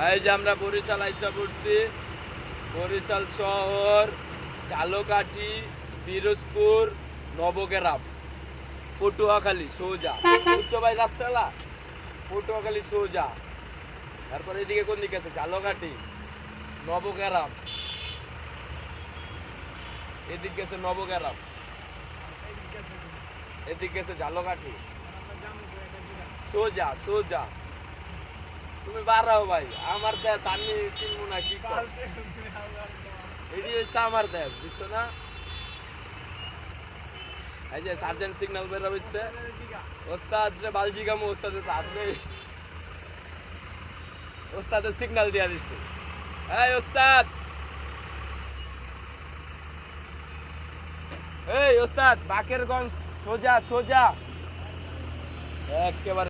এই যে আমরা বরিশাল আইসা পড়ছি। বরিশাল শহর, ঝালকাঠি, পিরোজপুর, নবগ্রাম, পটুয়াখালী সোজা। বুঝছো ভাই রাস্তাটা? পটুয়াখালী সোজা। তারপর এদিকে কোন দিকে আছে? ঝালকাঠি, নবগ্রাম, এদিকে আছে নবগ্রাম, এদিকে আছে ঝালকাঠি। সোজা সোজা। তুমি বাড়াও ভাই, আমার দেশ আমি চিনবো না কি কর। এটি হচ্ছে আমার দেশ, বুঝছো না? এই যে সার্জেন্ট সিগন্যাল বের হচ্ছে। ওস্তাদ রে বালজিগামু, ওস্তাদের হাতে ওস্তাদের সিগন্যাল দিয়া দিচ্ছে। এই ওস্তাদ, এই ওস্তাদ বাকেরগঞ্জ সোজা সোজা একেবারে।